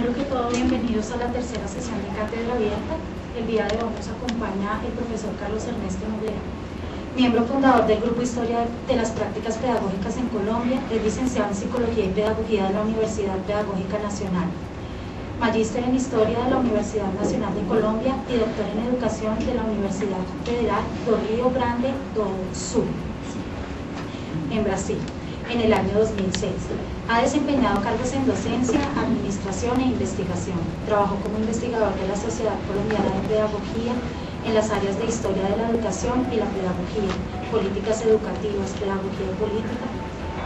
Primero que todo, bienvenidos a la tercera sesión de Cátedra Abierta. El día de hoy nos acompaña el profesor Carlos Ernesto Noguera, miembro fundador del Grupo Historia de las Prácticas Pedagógicas en Colombia, es licenciado en Psicología y Pedagogía de la Universidad Pedagógica Nacional, magíster en Historia de la Universidad Nacional de Colombia y doctor en Educación de la Universidad Federal do Rio Grande do Sul, en Brasil, en el año 2006. Ha desempeñado cargos en docencia, administración e investigación. Trabajó como investigador de la Sociedad Colombiana de Pedagogía en las áreas de Historia de la Educación y la Pedagogía, Políticas Educativas, Pedagogía Política,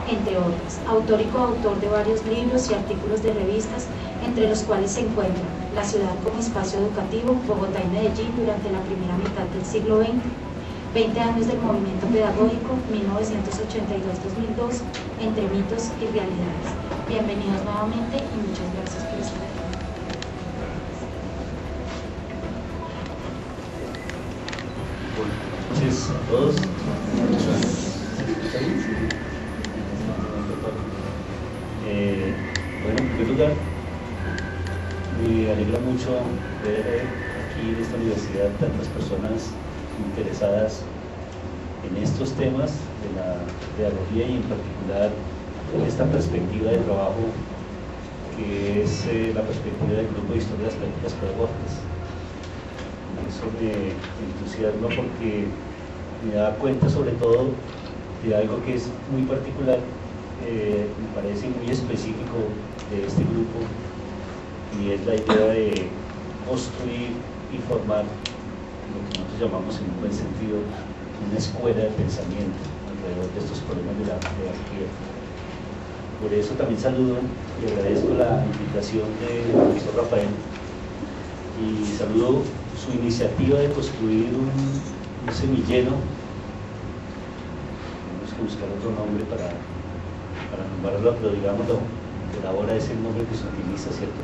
entre otras. Autor y coautor de varios libros y artículos de revistas, entre los cuales se encuentran La ciudad como espacio educativo, Bogotá y Medellín durante la primera mitad del siglo XX, 20 años del movimiento pedagógico, 1982-2002, entre mitos y realidades. Bienvenidos nuevamente y muchas gracias por estar aquí. Buenas noches a todos. Bueno, en primer lugar, me alegra mucho ver aquí en esta universidad tantas personas interesadas en estos temas de la pedagogía y en particular en esta perspectiva de trabajo que es la perspectiva del Grupo de Historia de las Prácticas Pedagógicas. Eso me entusiasma porque me da cuenta sobre todo de algo que es muy particular, me parece muy específico de este grupo, y es la idea de construir y formar lo que nosotros llamamos en un buen sentido una escuela de pensamiento alrededor de estos problemas de la pedagogía. Por eso también saludo y agradezco la invitación del profesor Rafael y saludo su iniciativa de construir un semillero. Tenemos que buscar otro nombre para nombrarlo, pero digámoslo, por ahora es el nombre que se utiliza, ¿cierto?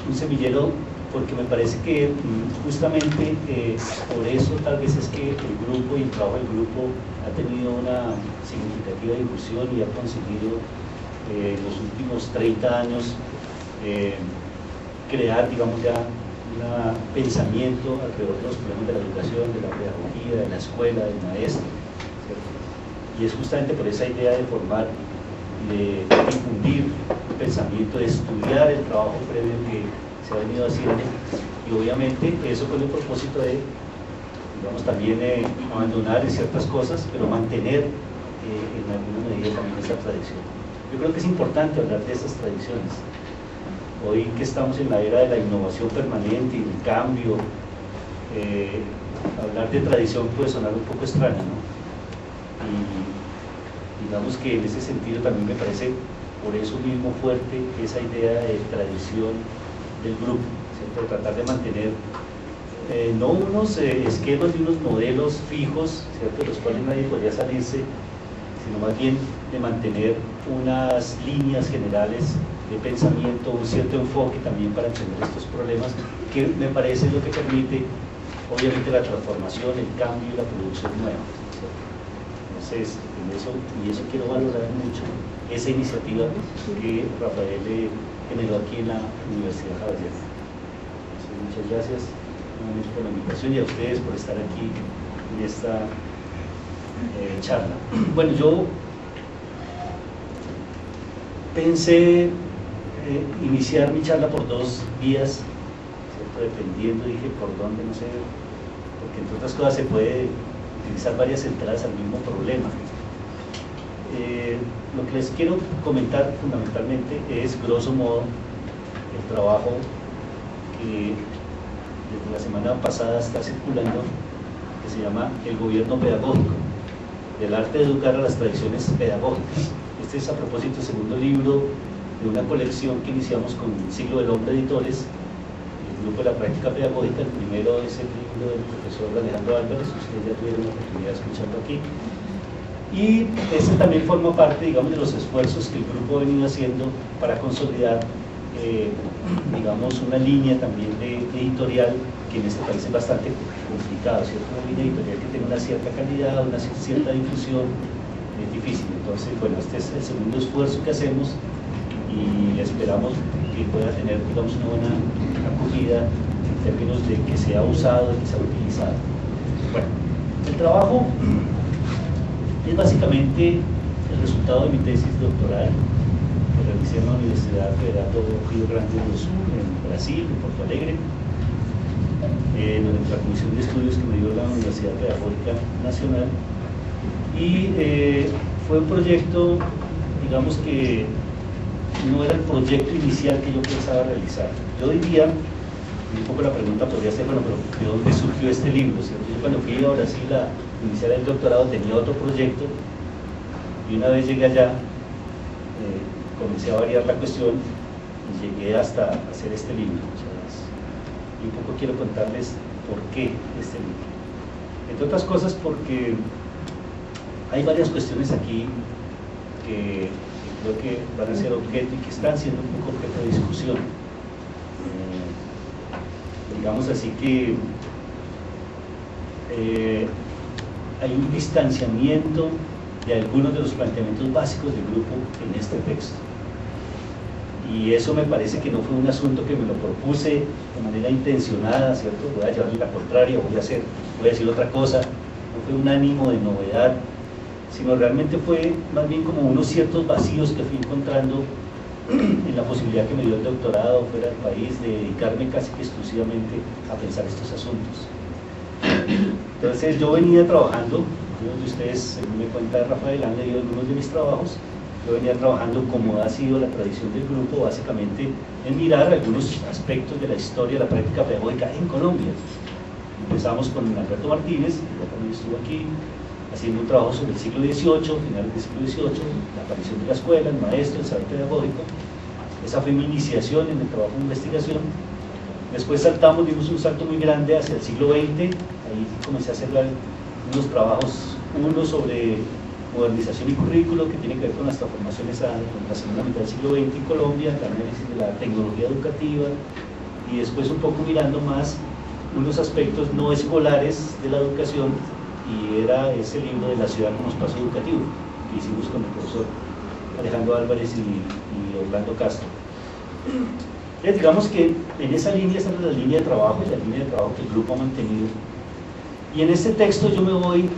Un semillero, porque me parece que justamente por eso tal vez es que el grupo y el trabajo del grupo ha tenido una significativa difusión y ha conseguido en los últimos 30 años crear, digamos, ya un pensamiento alrededor de los problemas de la educación, de la pedagogía, de la escuela, del maestro, ¿cierto? Y es justamente por esa idea de formar, de difundir un pensamiento, de estudiar el trabajo previo que se ha venido haciendo, y obviamente eso con el propósito de, digamos, también abandonar ciertas cosas, pero mantener en alguna medida también esa tradición. Yo creo que es importante hablar de esas tradiciones. Hoy que estamos en la era de la innovación permanente y del cambio, hablar de tradición puede sonar un poco extraño, ¿no? Y digamos que en ese sentido también me parece por eso mismo fuerte esa idea de tradición del grupo, ¿cierto? Tratar de mantener no unos esquemas y unos modelos fijos, ¿cierto?, de los cuales nadie podría salirse, sino más bien de mantener unas líneas generales de pensamiento, un cierto enfoque también para entender estos problemas, que me parece es lo que permite obviamente la transformación, el cambio y la producción nueva, ¿cierto? Entonces, y eso quiero valorar mucho, esa iniciativa que Rafael generó aquí en la Universidad Javeriana. Muchas gracias por la invitación y a ustedes por estar aquí en esta charla. Bueno, yo pensé iniciar mi charla por dos vías, ¿cierto? Dependiendo, dije, por dónde, no sé, porque entre otras cosas se puede utilizar varias entradas al mismo problema. Lo que les quiero comentar fundamentalmente es, grosso modo, el trabajo que desde la semana pasada está circulando, que se llama El Gobierno Pedagógico, del arte de educar a las tradiciones pedagógicas. Este es, a propósito, el segundo libro de una colección que iniciamos con Siglo del Hombre Editores, el grupo de la práctica pedagógica. El primero es el libro del profesor Alejandro Álvarez, ustedes ya tuvieron la oportunidad de escucharlo aquí. Y este también forma parte, digamos, de los esfuerzos que el grupo ha venido haciendo para consolidar, digamos, una línea también de editorial que en este país es bastante complicado, ¿cierto? Una línea editorial que tenga una cierta calidad, una cierta difusión, es difícil. Entonces, bueno, este es el segundo esfuerzo que hacemos y esperamos que pueda tener, digamos, una buena acogida en términos de que sea usado, de que sea utilizado. Bueno, el trabajo es básicamente el resultado de mi tesis doctoral que realicé en la Universidad Federal do Rio Grande do Sul, en Brasil, en Porto Alegre, durante la comisión de estudios que me dio la Universidad Pedagógica Nacional, y fue un proyecto, digamos que no era el proyecto inicial que yo pensaba realizar. Yo diría, un poco la pregunta podría ser, bueno, pero ¿de dónde surgió este libro? ¿Cierto? Yo cuando fui a Brasil a iniciar el doctorado tenía otro proyecto, y una vez llegué allá comencé a variar la cuestión y llegué hasta hacer este libro. O sea, y un poco quiero contarles por qué este libro. Entre otras cosas porque hay varias cuestiones aquí que creo que van a ser objeto y que están siendo un poco objeto de discusión. Digamos así que hay un distanciamiento de algunos de los planteamientos básicos del grupo en este texto. Y eso me parece que no fue un asunto que me lo propuse de manera intencionada, ¿cierto? Voy a llevarle la contraria, voy a decir otra cosa. No fue un ánimo de novedad, sino realmente fue más bien como unos ciertos vacíos que fui encontrando en la posibilidad que me dio el doctorado fuera del país de dedicarme casi que exclusivamente a pensar estos asuntos. Entonces yo venía trabajando, algunos de ustedes, según me cuenta Rafael, han leído algunos de mis trabajos. Yo venía trabajando, como ha sido la tradición del grupo, básicamente en mirar algunos aspectos de la historia de la práctica pedagógica en Colombia. Empezamos con Alberto Martínez, que también estuvo aquí, haciendo un trabajo sobre el siglo XVIII, finales del siglo XVIII, la aparición de la escuela, el maestro, el saber pedagógico. Esa fue mi iniciación en el trabajo de investigación. Después dimos un salto muy grande hacia el siglo XX, ahí comencé a hacer unos trabajos, uno sobre modernización y currículo, que tiene que ver con las transformaciones en la segunda mitad del siglo XX en Colombia, el análisis de la tecnología educativa, y después un poco mirando más unos aspectos no escolares de la educación, y era ese libro de La ciudad como espacio educativo, que hicimos con el profesor Alejandro Álvarez y Orlando Castro. Digamos que en esa línea está la línea de trabajo, y la línea de trabajo que el grupo ha mantenido. Y en este texto yo me voy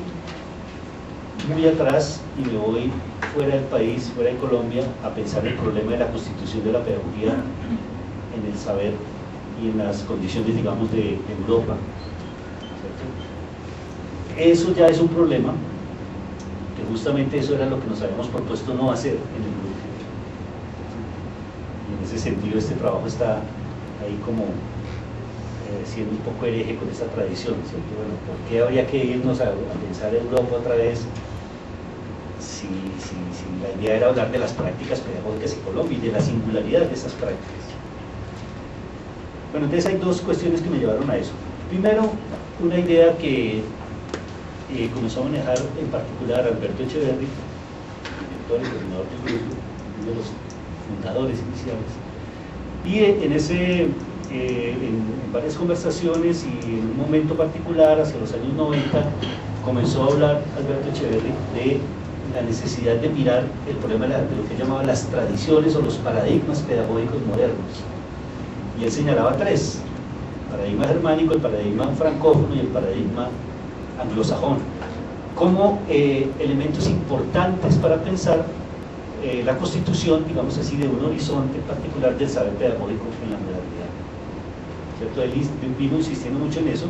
muy atrás y me voy fuera del país, fuera de Colombia, a pensar el problema de la constitución de la pedagogía en el saber y en las condiciones, digamos, de Europa, ¿cierto? Eso ya es un problema, que justamente eso era lo que nos habíamos propuesto no hacer en el grupo. Y en ese sentido este trabajo está ahí como siendo un poco hereje con esa tradición, ¿cierto? Bueno, ¿por qué habría que irnos a pensar Europa otra vez si la idea era hablar de las prácticas pedagógicas en Colombia y de la singularidad de esas prácticas? Bueno, entonces hay dos cuestiones que me llevaron a eso. Primero, una idea que comenzó a manejar en particular Alberto Echeverri, el director y coordinador del grupo, uno de los fundadores iniciales, y en varias conversaciones y en un momento particular, hacia los años 90, comenzó a hablar Alberto Echeverri de la necesidad de mirar el problema de lo que llamaba las tradiciones o los paradigmas pedagógicos modernos. Y él señalaba tres: el paradigma germánico, el paradigma francófono y el paradigma anglosajón, como elementos importantes para pensar la constitución, digamos así, de un horizonte particular del saber pedagógico en la modernidad, ¿cierto? Él vino insistiendo mucho en eso.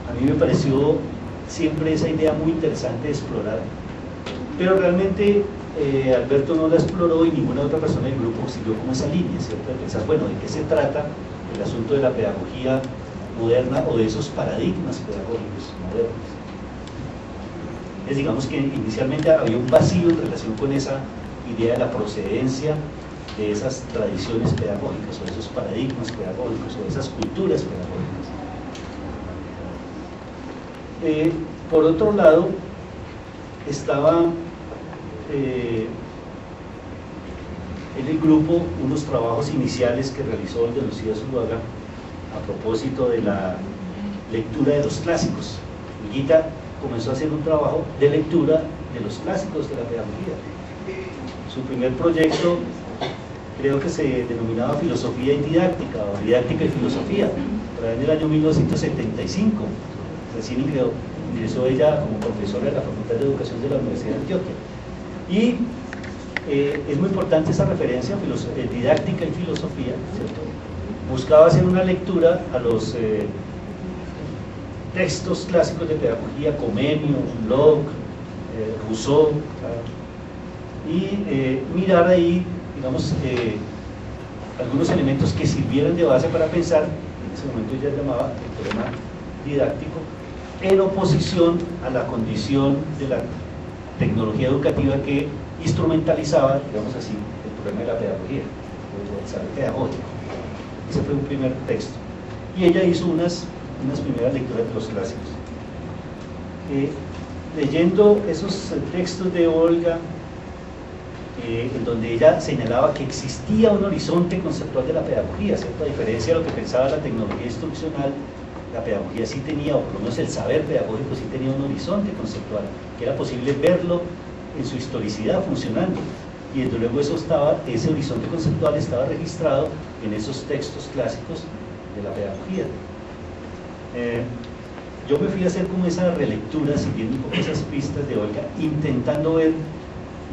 A mí me pareció siempre esa idea muy interesante de explorar, pero realmente Alberto no la exploró y ninguna otra persona del grupo siguió como esa línea, ¿cierto? De pensar, bueno, ¿de qué se trata el asunto de la pedagogía moderna o de esos paradigmas pedagógicos modernos? Es, digamos que inicialmente había un vacío en relación con esa idea de la procedencia de esas tradiciones pedagógicas o esos paradigmas pedagógicos o esas culturas pedagógicas. Por otro lado, estaba en el grupo unos trabajos iniciales que realizó el de Lucía Zuluaga a propósito de la lectura de los clásicos. Higuita comenzó a hacer un trabajo de lectura de los clásicos de la pedagogía. Su primer proyecto creo que se denominaba filosofía y didáctica, o didáctica y filosofía, por ahí en el año 1975, recién ingresó ella como profesora de la Facultad de Educación de la Universidad de Antioquia. Y es muy importante esa referencia, didáctica y filosofía, ¿cierto? Buscaba hacer una lectura a los textos clásicos de pedagogía, Comenius, Locke, Rousseau, y mirar ahí, digamos, algunos elementos que sirvieran de base para pensar, en ese momento ella llamaba el problema didáctico, en oposición a la condición de la tecnología educativa que instrumentalizaba, digamos así, el problema de la pedagogía, o el saber pedagógico. Ese fue un primer texto. Y ella hizo unas primeras lecturas de los clásicos. Leyendo esos textos de Olga, en donde ella señalaba que existía un horizonte conceptual de la pedagogía, ¿cierto? A diferencia de lo que pensaba la tecnología instruccional, la pedagogía sí tenía, o por lo menos el saber pedagógico sí tenía un horizonte conceptual, que era posible verlo en su historicidad funcionando, y desde luego ese horizonte conceptual estaba registrado en esos textos clásicos de la pedagogía. Yo me fui a hacer como esa relectura, siguiendo un poco esas pistas de Olga, intentando ver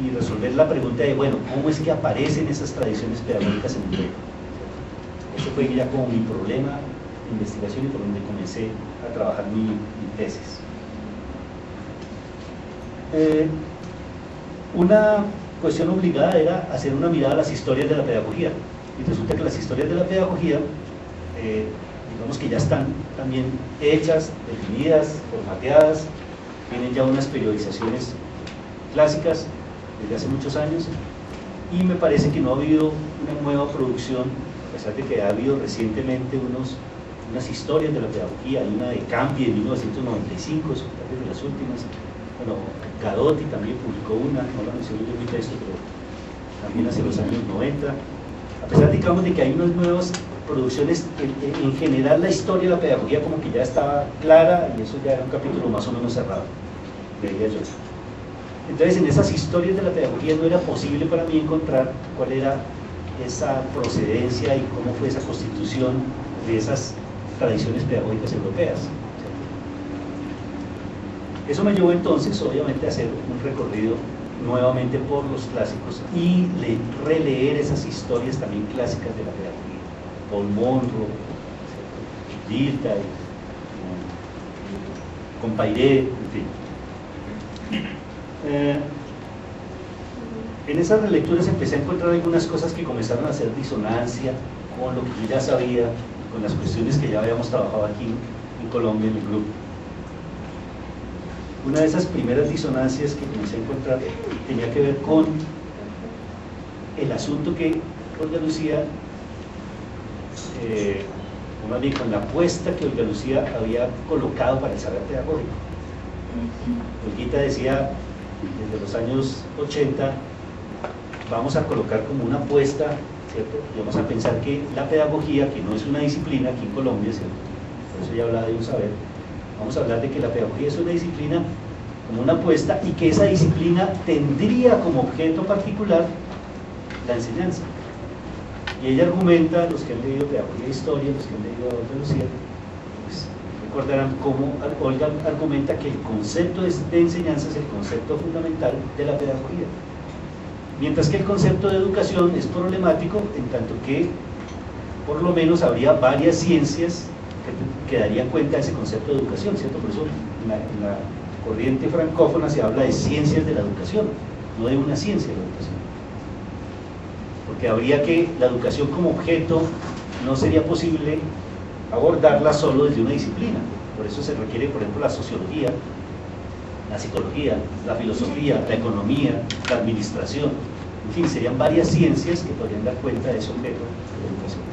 y resolver la pregunta de, bueno, ¿cómo es que aparecen esas tradiciones pedagógicas en Europa? Ese fue ya como mi problema de investigación y por donde comencé a trabajar mi tesis. Una cuestión obligada era hacer una mirada a las historias de la pedagogía, y resulta que las historias de la pedagogía, digamos que ya están también hechas, definidas, formateadas, tienen ya unas periodizaciones clásicas desde hace muchos años, y me parece que no ha habido una nueva producción, a pesar de que ha habido recientemente unas historias de la pedagogía. Hay una de Campi de 1995, es tal de las últimas. Bueno, Gadotti también publicó una, no la mencioné yo en mi texto, pero también hace los años 90. A pesar, digamos, de que hay unas nuevas producciones, en general la historia de la pedagogía como que ya estaba clara, y eso ya era un capítulo más o menos cerrado, creía yo. Entonces, en esas historias de la pedagogía no era posible para mí encontrar cuál era esa procedencia y cómo fue esa constitución de esas tradiciones pedagógicas europeas. Eso me llevó entonces, obviamente, a hacer un recorrido nuevamente por los clásicos y releer esas historias también clásicas de la pedagogía. Paul Monroe, Dilthey, Compayré, en fin. En esas relecturas empecé a encontrar algunas cosas que comenzaron a hacer disonancia con lo que yo ya sabía, con las cuestiones que ya habíamos trabajado aquí en Colombia en el grupo. Una de esas primeras disonancias que comencé a encontrar tenía que ver con el asunto que Olga Lucía, o más bien con la apuesta que Olga Lucía había colocado para el saber pedagógico. Olguita decía, desde los años 80, vamos a colocar como una apuesta, ¿cierto? Y vamos a pensar que la pedagogía, que no es una disciplina aquí en Colombia, ¿cierto? Por eso ya hablaba de un saber, vamos a hablar de que la pedagogía es una disciplina como una apuesta, y que esa disciplina tendría como objeto particular la enseñanza. Y ella argumenta, los que han leído pedagogía e historia, los que han leído a Olga Lucía, pues recordarán cómo Olga argumenta que el concepto de enseñanza es el concepto fundamental de la pedagogía, mientras que el concepto de educación es problemático en tanto que por lo menos habría varias ciencias que darían cuenta de ese concepto de educación, ¿cierto? Por eso en la corriente francófona se habla de ciencias de la educación, no de una ciencia de la educación, porque habría que, la educación como objeto no sería posible abordarla solo desde una disciplina. Por eso se requiere, por ejemplo, la sociología, la psicología, la filosofía, la economía, la administración, en fin, serían varias ciencias que podrían dar cuenta de ese objeto de educación.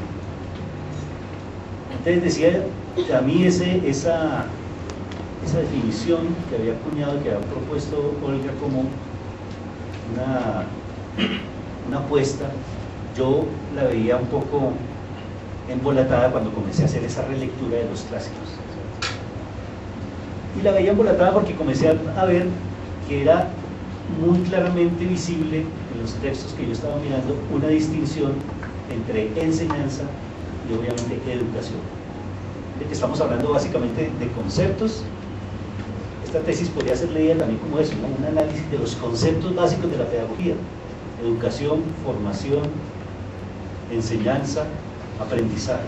Entonces decía, a mí esa definición que había acuñado, que había propuesto Olga como una apuesta, yo la veía un poco embolatada cuando comencé a hacer esa relectura de los clásicos. Y la veía embolatada porque comencé a ver que era muy claramente visible en los textos que yo estaba mirando una distinción entre enseñanza y obviamente educación. De que estamos hablando básicamente de conceptos. Esta tesis podría ser leída también como eso, ¿no? Un análisis de los conceptos básicos de la pedagogía: educación, formación, enseñanza, aprendizaje,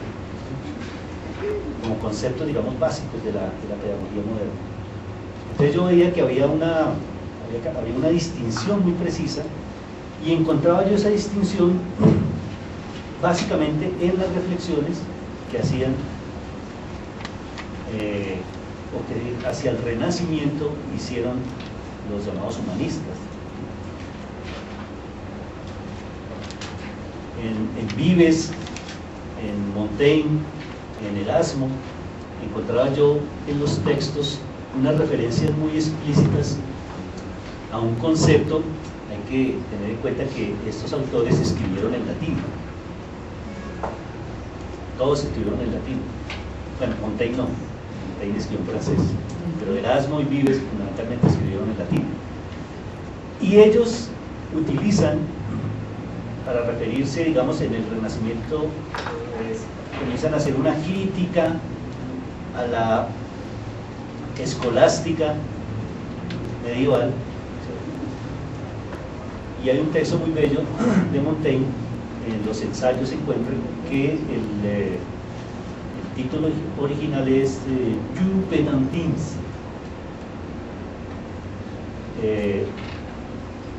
como conceptos, digamos, básicos de la pedagogía moderna. Entonces yo veía que había una distinción muy precisa, y encontraba yo esa distinción básicamente en las reflexiones que hacían o que hacia el Renacimiento hicieron los llamados humanistas. En Vives, en Montaigne, en Erasmo, encontraba yo en los textos unas referencias muy explícitas a un concepto. Hay que tener en cuenta que estos autores escribieron en latín. Todos escribieron en latín. Bueno, Montaigne no, Montaigne escribió en francés, pero Erasmo y Vives fundamentalmente escribieron en latín. Y ellos utilizan, para referirse, digamos, en el Renacimiento, comienzan a hacer una crítica a la escolástica medieval. Y hay un texto muy bello de Montaigne, en los ensayos se encuentra que el título original es Du Pedantins.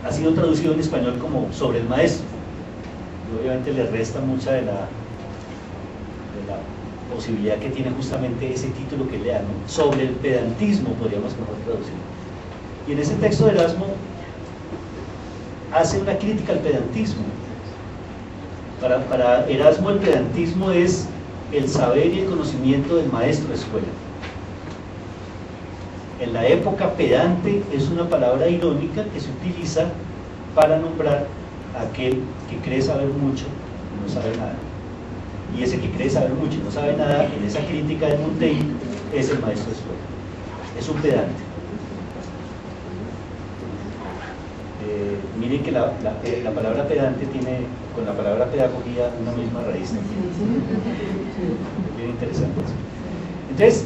Ha sido traducido en español como Sobre el Maestro. Y obviamente le resta mucha de la posibilidad que tiene justamente ese título que lea, ¿no? Sobre el pedantismo, podríamos mejor traducir. Y en ese texto de Erasmo hace una crítica al pedantismo. Para Erasmo el pedantismo es el saber y el conocimiento del maestro de escuela. En la época, pedante es una palabra irónica que se utiliza para nombrar a aquel que cree saber mucho y no sabe nada. Y ese que cree saber mucho y no sabe nada, en esa crítica de Montaigne, es el maestro de escuela. Es un pedante. Miren que la palabra pedante tiene con la palabra pedagogía una misma raíz. Bien interesante eso. Entonces,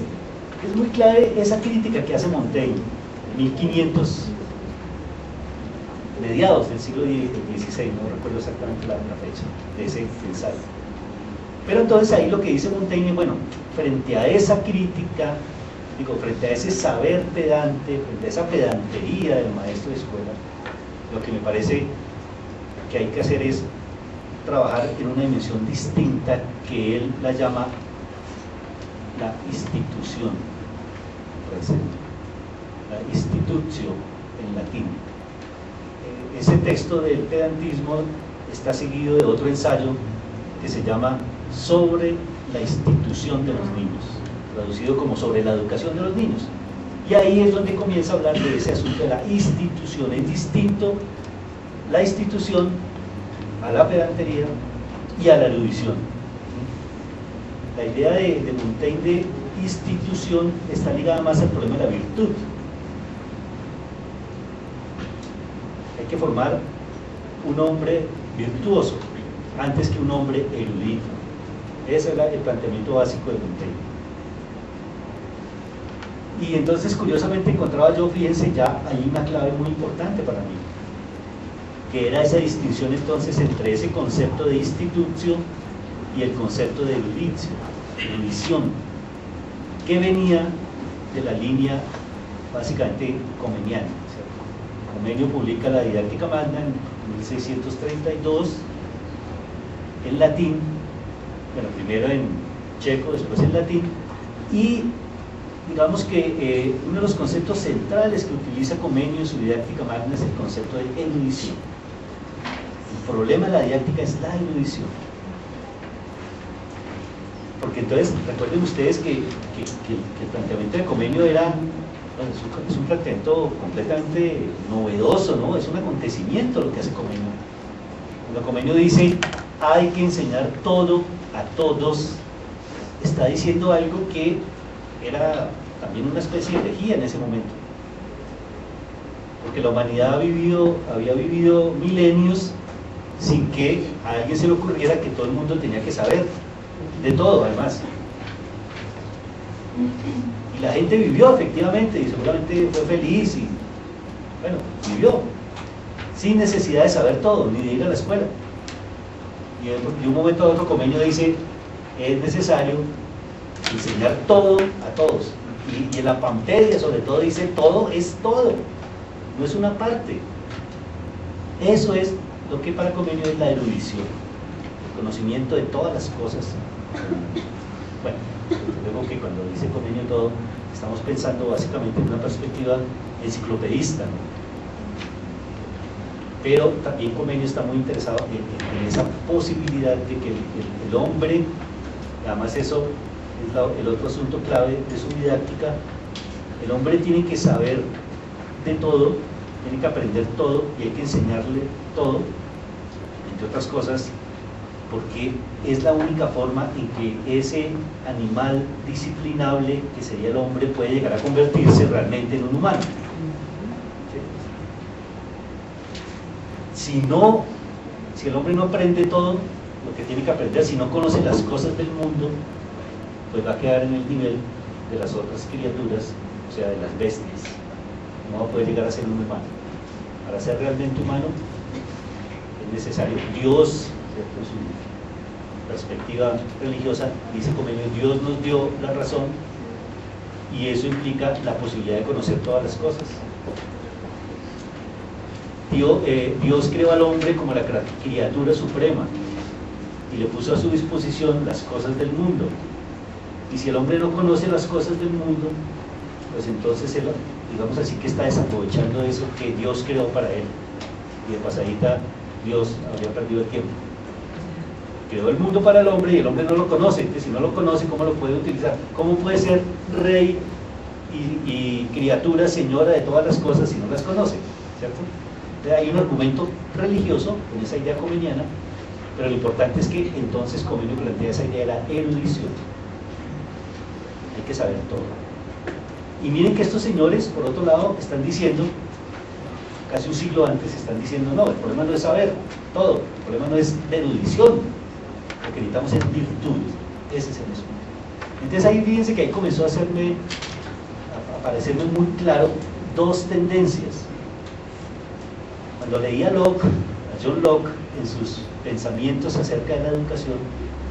es muy clave esa crítica que hace Montaigne, 1500, mediados del siglo XVI, no recuerdo exactamente la fecha de ese ensayo. Pero entonces ahí lo que dice Montaigne, bueno, frente a esa crítica, frente a ese saber pedante, frente a esa pedantería del maestro de escuela, lo que me parece que hay que hacer es trabajar en una dimensión distinta que él la llama la institución, la institutio en latín. Ese texto del pedantismo está seguido de otro ensayo que se llama Sobre la institución de los niños, traducido como Sobre la educación de los niños. Y ahí es donde comienza a hablar de ese asunto de la institución. Es distinto la institución a la pedantería y a la erudición. La idea de Montaigne de institución está ligada más al problema de la virtud. Hay que formar un hombre virtuoso antes que un hombre erudito. Ese era el planteamiento básico de Montaigne. Y entonces, curiosamente, encontraba yo, fíjense, ya hay una clave muy importante para mí, que era esa distinción entonces entre ese concepto de institutio y el concepto de erudición, que venía de la línea básicamente comeniana. Comenio publica la Didáctica Magna en 1632 en latín, bueno, primero en checo, después en latín, y digamos que uno de los conceptos centrales que utiliza Comenio en su Didáctica Magna es el concepto de erudición. El problema de la didáctica es la erudición. Porque entonces, recuerden ustedes que el planteamiento de Comenio era, bueno, es un planteamiento completamente novedoso, ¿no? Es un acontecimiento lo que hace Comenio. Cuando Comenio dice, hay que enseñar todo a todos, está diciendo algo que era también una especie de herejía en ese momento. porque la humanidad había vivido milenios sin que a alguien se le ocurriera que todo el mundo tenía que saber de todo, además. Y la gente vivió efectivamente, y seguramente fue feliz, y bueno, vivió sin necesidad de saber todo, ni de ir a la escuela. Y de un momento a otro Comenio dice, es necesario enseñar todo a todos. Y en la Pampedia sobre todo dice, todo es todo, no es una parte. Eso es lo que para Comenio es la erudición, el conocimiento de todas las cosas. Bueno, luego que cuando dice Comenio todo, estamos pensando básicamente en una perspectiva enciclopedista, ¿no? Pero también Comenio está muy interesado en esa posibilidad de que el hombre, además eso es el otro asunto clave de su didáctica, el hombre tiene que saber de todo, tiene que aprender todo y hay que enseñarle todo, entre otras cosas, porque es la única forma en que ese animal disciplinable que sería el hombre puede llegar a convertirse realmente en un humano. Si el hombre no aprende todo lo que tiene que aprender, si no conoce las cosas del mundo, pues va a quedar en el nivel de las otras criaturas, o sea, de las bestias. No va a poder llegar a ser un humano. Para ser realmente humano es necesario Dios, ¿cierto? Su perspectiva religiosa dice Comenio, Dios nos dio la razón y eso implica la posibilidad de conocer todas las cosas. Dios creó al hombre como la criatura suprema y le puso a su disposición las cosas del mundo. Y si el hombre no conoce las cosas del mundo, pues entonces él, digamos así, que está desaprovechando eso que Dios creó para él. Y de pasadita Dios habría perdido el tiempo. Creó el mundo para el hombre y el hombre no lo conoce. Entonces, si no lo conoce, ¿cómo lo puede utilizar? ¿Cómo puede ser rey y criatura, señora de todas las cosas si no las conoce? ¿Cierto? Entonces, hay un argumento religioso en esa idea comeniana, pero lo importante es que entonces Comenio plantea esa idea de la erudición. Hay que saber todo. Y miren que estos señores, por otro lado, están diciendo, casi un siglo antes, están diciendo, no, el problema no es saber todo, el problema no es de erudición, lo que necesitamos es virtud. Ese es el asunto. Entonces ahí fíjense que ahí comenzó a parecerme muy claro dos tendencias. Cuando leía a John Locke, en sus pensamientos acerca de la educación,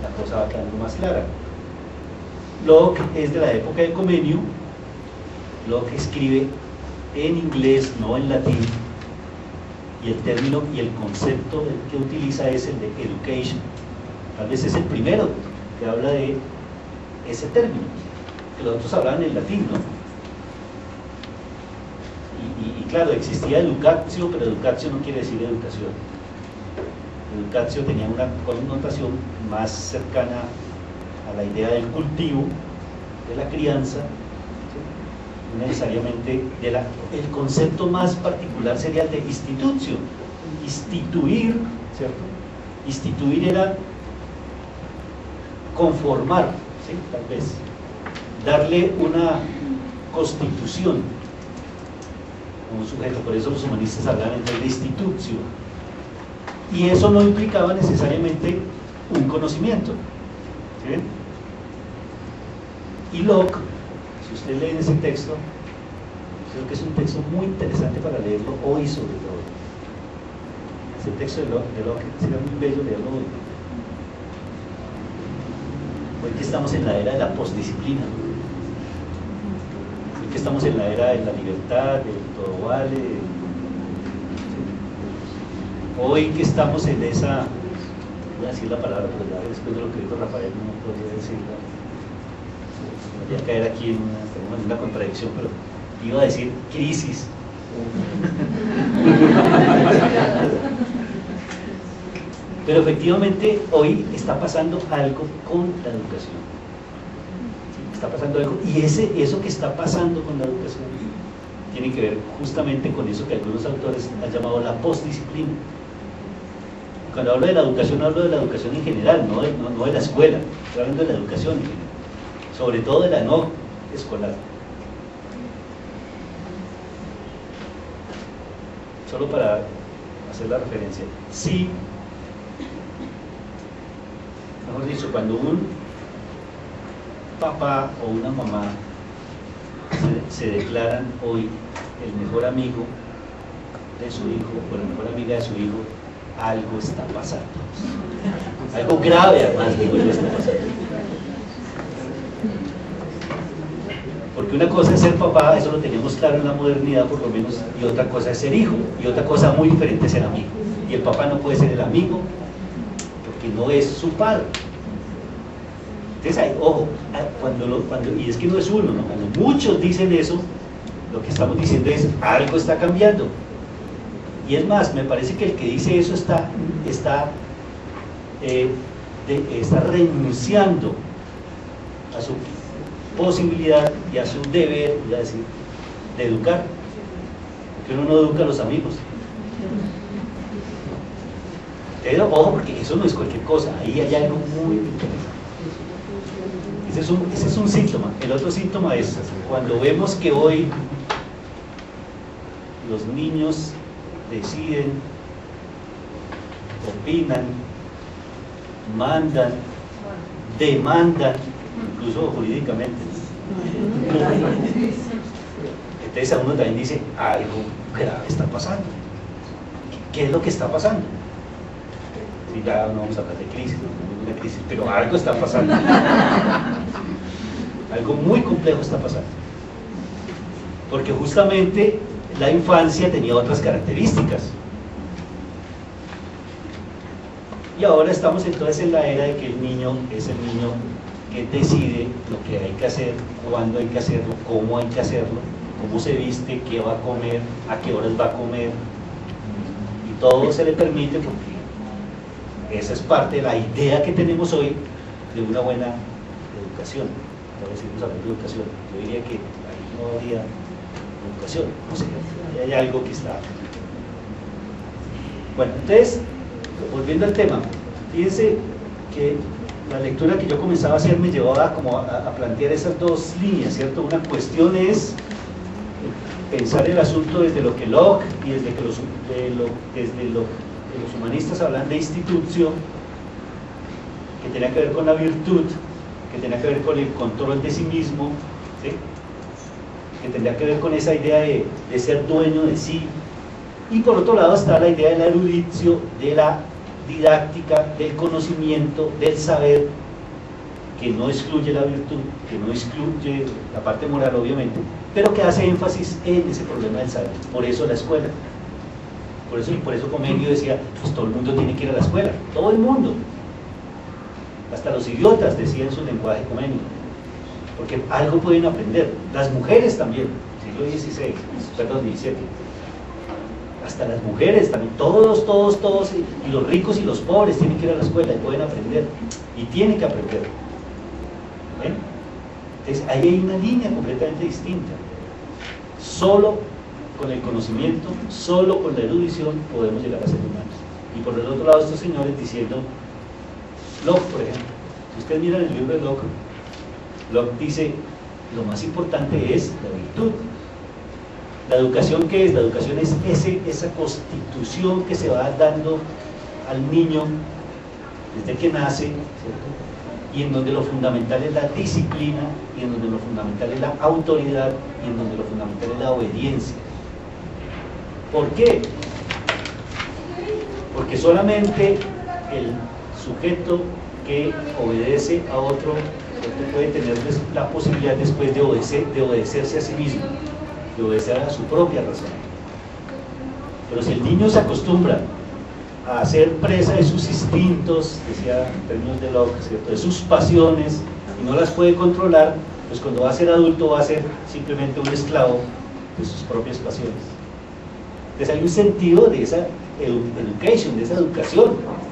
la cosa va quedando más clara. Locke es de la época de Comenio. Locke escribe en inglés, no en latín, y el término y el concepto que utiliza es el de education. Tal vez es el primero que habla de ese término, que los otros hablaban en latín, ¿no? Y claro, existía educatio, pero educatio no quiere decir educación. Educatio tenía una connotación más cercana a la idea del cultivo, de la crianza, ¿sí? No necesariamente el concepto más particular sería el de institutio, instituir, ¿cierto? Instituir era conformar, ¿sí? Tal vez darle una constitución como un sujeto, por eso los humanistas hablan de institutio, y eso no implicaba necesariamente un conocimiento, ¿sí? Y Locke, si usted lee ese texto, creo que es un texto muy interesante para leerlo hoy sobre todo. Ese texto de Locke sería muy bello leerlo hoy. Hoy que estamos en la era de la postdisciplina, hoy que estamos en la era de la libertad, del todo vale, hoy que estamos en esa, voy a decir la palabra, pero ya después de lo que dijo Rafael no podría decirla. Voy a caer aquí en una contradicción, pero iba a decir crisis. Pero efectivamente hoy está pasando algo con la educación. Está pasando algo, y eso que está pasando con la educación tiene que ver justamente con eso que algunos autores han llamado la postdisciplina. Cuando hablo de la educación, hablo de la educación en general, no de la escuela, estoy hablando de la educación en general, sobre todo de la no escolar. solo para hacer la referencia, sí, mejor dicho, cuando un papá o una mamá se declaran hoy el mejor amigo de su hijo o la mejor amiga de su hijo, algo está pasando, algo grave además, digo yo, está pasando. Porque una cosa es ser papá, eso lo tenemos claro en la modernidad por lo menos, y otra cosa es ser hijo, y otra cosa muy diferente es ser amigo. Y el papá no puede ser el amigo porque no es su padre. Entonces, ojo, y es que no es uno, ¿no? Cuando muchos dicen eso, lo que estamos diciendo es algo está cambiando. Y es más, me parece que el que dice eso está renunciando a su posibilidad y a su deber, voy a decir, de educar, porque uno no educa a los amigos. Pero ojo, porque eso no es cualquier cosa, ahí hay algo muy interesante. Ese es un síntoma. El otro síntoma es cuando vemos que hoy los niños deciden, opinan, mandan, demandan, incluso jurídicamente. Entonces a uno también dice, algo grave está pasando. ¿Qué es lo que está pasando? Si ya no vamos a hablar de crisis, no hay ninguna crisis, pero algo está pasando. Algo muy complejo está pasando. Porque justamente la infancia tenía otras características. Y ahora estamos entonces en la era de que el niño es el niño que decide lo que hay que hacer, cuándo hay que hacerlo, cómo hay que hacerlo, cómo se viste, qué va a comer, a qué horas va a comer. Y todo se le permite porque esa es parte de la idea que tenemos hoy de una buena educación. Ahora decimos hablando de educación, yo diría que ahí no habría educación, no sé, hay algo que está. Bueno, entonces, volviendo al tema, fíjense que la lectura que yo comenzaba a hacer me llevaba como a plantear esas dos líneas, ¿cierto? Una cuestión es pensar el asunto desde lo que Locke y desde lo que los humanistas hablan de institución, que tenía que ver con la virtud, que tenía que ver con el control de sí mismo, ¿sí? Que tendría que ver con esa idea de ser dueño de sí. Y por otro lado está la idea de la erudicio, de la didáctica, del conocimiento, del saber, que no excluye la virtud, que no excluye la parte moral obviamente, pero que hace énfasis en ese problema del saber. Por eso la escuela. Por eso Comenio decía, pues todo el mundo tiene que ir a la escuela, todo el mundo. Hasta los idiotas decían su lenguaje Comenio, porque algo pueden aprender. Las mujeres también, siglo XVI, perdón, XVII. Hasta las mujeres también, todos, y los ricos y los pobres tienen que ir a la escuela y pueden aprender, y tienen que aprender. ¿Ven? Entonces ahí hay una línea completamente distinta. Solo con el conocimiento, solo con la erudición podemos llegar a ser humanos. Y por el otro lado estos señores diciendo, Locke por ejemplo, si ustedes miran el libro de Locke, Locke dice, lo más importante es la virtud. ¿La educación qué es? La educación es esa constitución que se va dando al niño desde que nace, ¿cierto? Y en donde lo fundamental es la disciplina, y en donde lo fundamental es la autoridad, y en donde lo fundamental es la obediencia. ¿Por qué? Porque solamente el sujeto que obedece a otro puede tener la posibilidad después de obedecerse a sí mismo, de obedecer a su propia razón. Pero si el niño se acostumbra a ser presa de sus instintos, decía en términos de Locke, ¿cierto?, de sus pasiones, y no las puede controlar, pues cuando va a ser adulto va a ser simplemente un esclavo de sus propias pasiones. Entonces hay un sentido de esa education, de esa educación,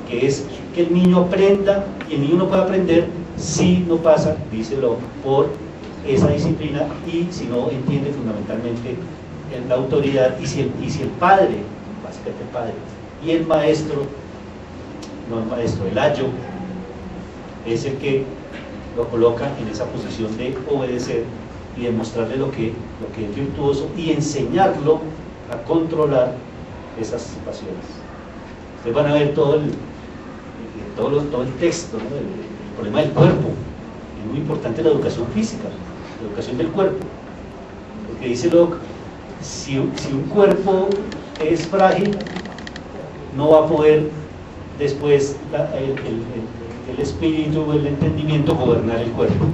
que es que el niño aprenda, y el niño no puede aprender si no pasa, dice Locke, por esa disciplina, y si no entiende fundamentalmente la autoridad, y si el padre, básicamente el padre, y el maestro, no el maestro, el ayo, es el que lo coloca en esa posición de obedecer y demostrarle lo que es virtuoso, y enseñarlo a controlar esas pasiones. Ustedes van a ver todo el texto, ¿no? El problema del cuerpo. Es muy importante la educación física, la educación del cuerpo. Porque dice Locke, si un cuerpo es frágil, no va a poder después el espíritu, el entendimiento gobernar el cuerpo.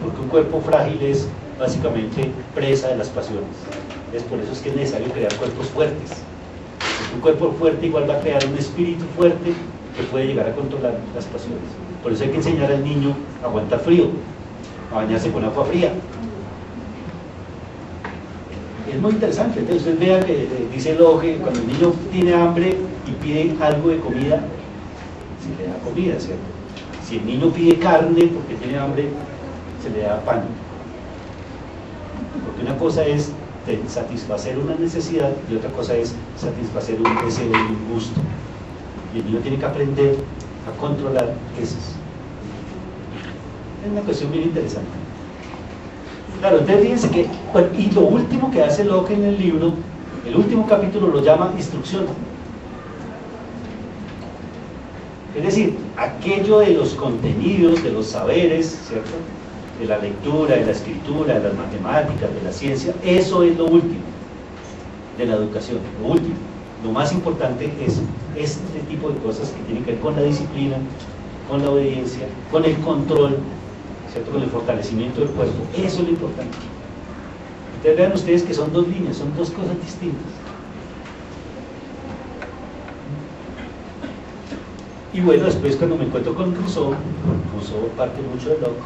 Porque un cuerpo frágil es básicamente presa de las pasiones. Por eso es que es necesario crear cuerpos fuertes. Porque un cuerpo fuerte igual va a crear un espíritu fuerte que puede llegar a controlar las pasiones. Por eso hay que enseñar al niño a aguantar frío, a bañarse con agua fría. Es muy interesante. Entonces usted vea que dice Locke, cuando el niño tiene hambre y pide algo de comida, se le da comida, ¿cierto? Si el niño pide carne porque tiene hambre, se le da pan. Porque una cosa es satisfacer una necesidad y otra cosa es satisfacer un deseo y un gusto. Y el niño tiene que aprender a controlar esos. Es una cuestión bien interesante. Claro, entonces fíjense que, bueno, y lo último que hace Locke en el libro, el último capítulo lo llama instrucción. Es decir, aquello de los contenidos, de los saberes, ¿cierto? De la lectura, de la escritura, de las matemáticas, de la ciencia, eso es lo último de la educación, lo último. Lo más importante es este tipo de cosas que tienen que ver con la disciplina, con la obediencia, con el control, ¿cierto? Con el fortalecimiento del cuerpo. Eso es lo importante. Entonces vean ustedes que son dos líneas, son dos cosas distintas. Y bueno, después cuando me encuentro con Rousseau parte mucho de Locke,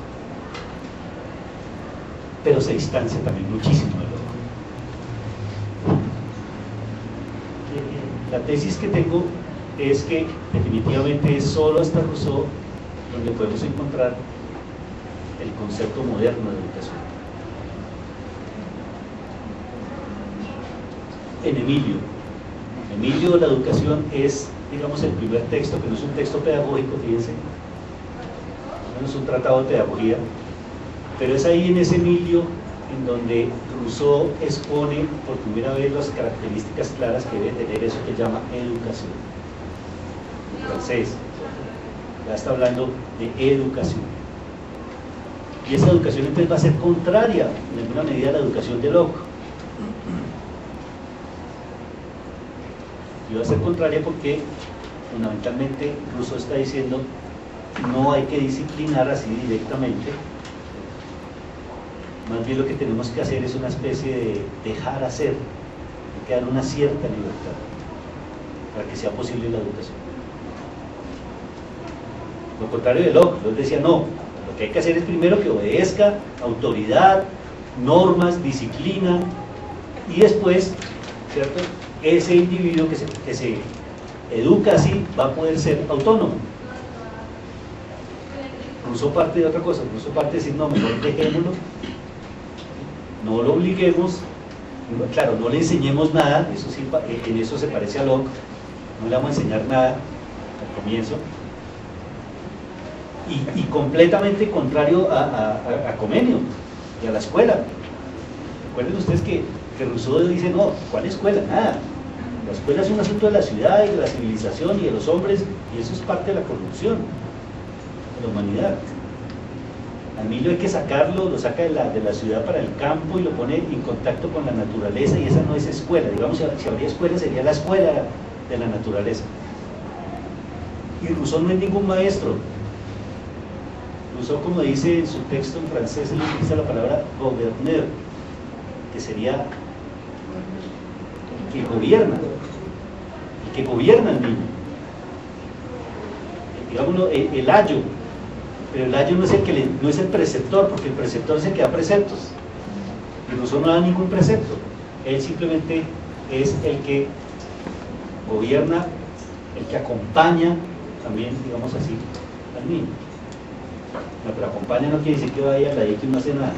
pero se distancia también muchísimo de Locke. La tesis que tengo es que definitivamente es solo hasta Rousseau donde podemos encontrar el concepto moderno de educación. En Emilio la educación es, digamos, el primer texto, que no es un texto pedagógico, fíjense, no es un tratado de pedagogía, pero es ahí en ese Emilio en donde Rousseau expone por primera vez las características claras que debe tener eso que llama educación. En francés, ya está hablando de educación. Y esa educación entonces va a ser contraria, en alguna medida, a la educación de Locke. Y va a ser contraria porque, fundamentalmente, Rousseau está diciendo no hay que disciplinar así directamente. Más bien lo que tenemos que hacer es una especie de dejar hacer, hay que dar una cierta libertad para que sea posible la educación. Lo contrario de Locke, Locke decía no, lo que hay que hacer es primero que obedezca autoridad, normas, disciplina, y después, ¿cierto?, ese individuo que se educa así va a poder ser autónomo. Rousseau parte de otra cosa, Rousseau parte de decir no, mejor dejémoslo, no lo obliguemos, claro, no le enseñemos nada, eso sí, en eso se parece a Locke, no le vamos a enseñar nada al comienzo, y completamente contrario a Comenio y a la escuela. Recuerden ustedes que Rousseau dice no, ¿cuál escuela? Nada, la escuela es un asunto de la ciudad y de la civilización y de los hombres, y eso es parte de la corrupción de la humanidad. A Emilio hay que sacarlo, lo saca de la ciudad para el campo y lo pone en contacto con la naturaleza, y esa no es escuela. Digamos, si habría escuela, sería la escuela de la naturaleza. Y Rousseau no es ningún maestro. Rousseau, como dice en su texto en francés, él utiliza la palabra gouverneur, que sería el que gobierna al niño. Digámoslo, el ayo. Pero el ayo no es el preceptor, porque el preceptor es el que da preceptos. Y Rousseau no da ningún precepto. Él simplemente es el que gobierna, el que acompaña también, digamos así, al niño. No, pero acompaña no quiere decir que vaya a la que no hace nada.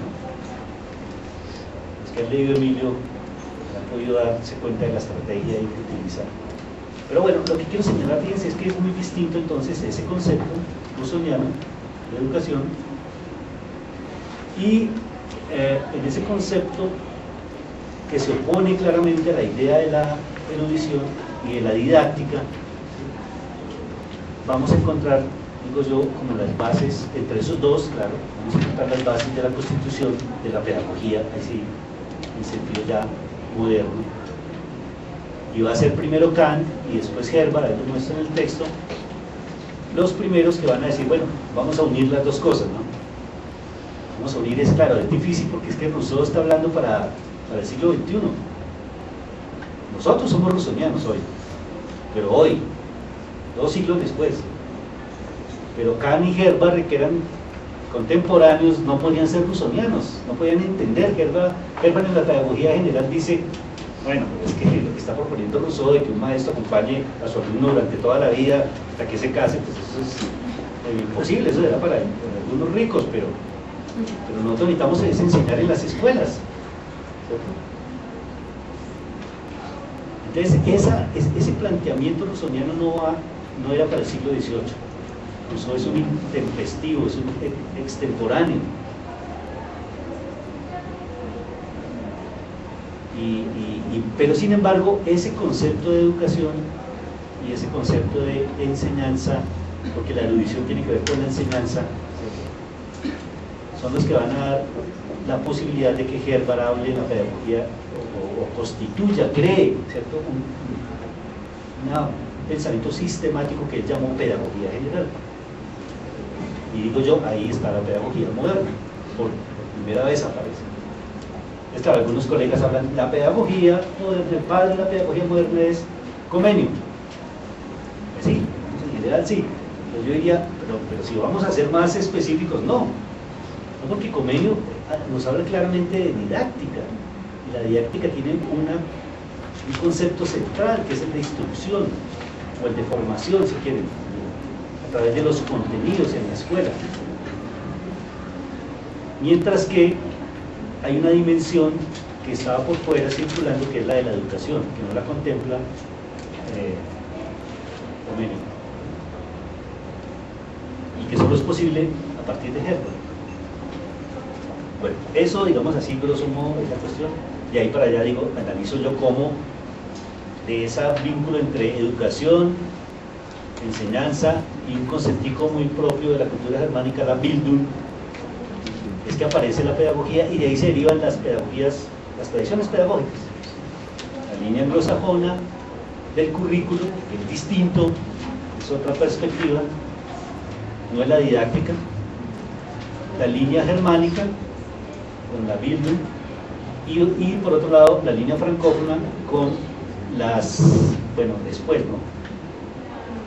Es que el leído Emilio ha podido darse cuenta de la estrategia que utiliza. Pero bueno, lo que quiero señalar, fíjense, es que es muy distinto entonces ese concepto rousseauiano de educación, y en ese concepto que se opone claramente a la idea de la erudición y de la didáctica, vamos a encontrar, digo yo, como las bases, entre esos dos, claro, vamos a encontrar las bases de la Constitución, de la pedagogía, así, en sentido ya moderno. Y va a ser primero Kant y después Herbart, ahí lo muestra en el texto, los primeros que van a decir, bueno, vamos a unir las dos cosas, ¿no? Vamos a unir, es claro, es difícil porque es que Rousseau está hablando para el siglo XXI. Nosotros somos rousseauianos hoy, pero hoy, 2 siglos después. Pero Kant y Herbart, que eran contemporáneos, no podían ser rousseauianos, no podían entender. Herbart en la pedagogía general dice, bueno, es que lo que está proponiendo Rousseau de que un maestro acompañe a su alumno durante toda la vida hasta que se case, pues eso es imposible, eso era para algunos ricos, pero nosotros necesitamos enseñar en las escuelas, ¿cierto? Entonces, ese planteamiento rousseauiano no era para el siglo XVIII. Rousseau es un intempestivo, es un extemporáneo. Pero sin embargo, ese concepto de educación y ese concepto de enseñanza, porque la erudición tiene que ver con la enseñanza, ¿cierto?, son los que van a dar la posibilidad de que Herbart hable en la pedagogía o constituya, cree, ¿cierto?, un pensamiento sistemático que él llamó pedagogía general. Y digo yo, ahí está la pedagogía moderna, por primera vez aparece. Es claro, algunos colegas hablan, la pedagogía moderna, el padre de la pedagogía moderna es Comenio. Pues sí, en general sí. Pero yo diría, pero si vamos a ser más específicos, no porque Comenio nos habla claramente de didáctica, y la didáctica tiene un concepto central, que es el de instrucción, o el de formación, si quieren, a través de los contenidos en la escuela. Mientras que hay una dimensión que estaba por fuera circulando, que es la de la educación, que no la contempla Comenio, y que solo es posible a partir de Herbart. Bueno, eso, digamos así, grosso modo, es la cuestión. Y ahí para allá, digo, analizo yo cómo de ese vínculo entre educación, enseñanza y un conceptico muy propio de la cultura germánica, la Bildung, es que aparece la pedagogía, y de ahí se derivan las pedagogías, las tradiciones pedagógicas. La línea anglosajona del currículo, que es distinto, es otra perspectiva, no es la didáctica. La línea germánica, con la Bildung, y por otro lado la línea francófona con las, bueno, después, ¿no?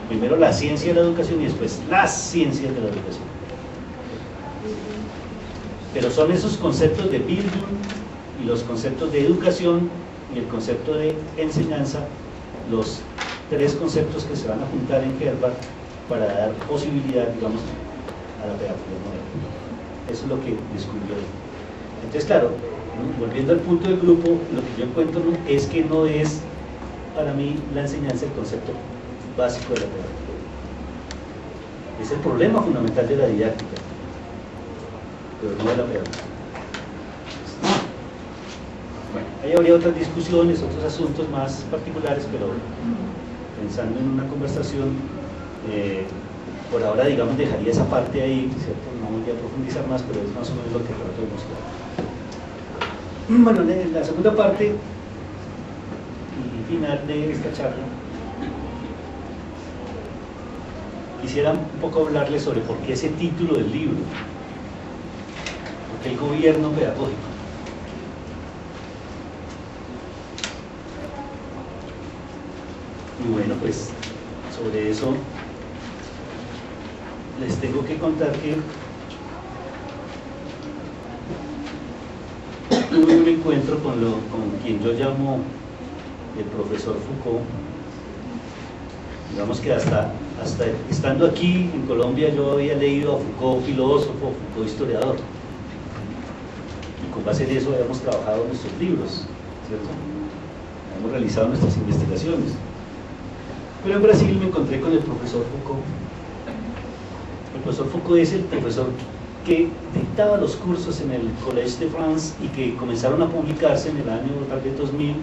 Primero la ciencia de la educación y después las ciencias de la educación. Pero son esos conceptos de Bildung y los conceptos de educación y el concepto de enseñanza los 3 conceptos que se van a juntar en Herbart para dar posibilidad, digamos, a la pedagogía moderna. Eso es lo que descubrió él. Entonces, claro, volviendo al punto del grupo, lo que yo encuentro es que no es para mí la enseñanza el concepto básico de la pedagogía. Es el problema fundamental de la didáctica, pero no de la pedagogía. Bueno, ahí habría otras discusiones, otros asuntos más particulares, pero pensando en una conversación, por ahora, digamos, dejaría esa parte ahí, ¿cierto? No voy a profundizar más, pero es más o menos lo que trato de mostrar. Bueno, en la segunda parte y final de esta charla, quisiera un poco hablarles sobre por qué ese título del libro, porque el gobierno pedagógico. Y bueno, pues sobre eso les tengo que contar que tuve un encuentro con quien yo llamo el profesor Foucault. Digamos que hasta estando aquí en Colombia yo había leído a Foucault filósofo, Foucault historiador, y con base en eso habíamos trabajado nuestros libros, ¿cierto? Habíamos realizado nuestras investigaciones. Pero en Brasil me encontré con el profesor Foucault. El profesor Foucault es el profesor que dictaba los cursos en el Collège de France y que comenzaron a publicarse en el año tal vez 2000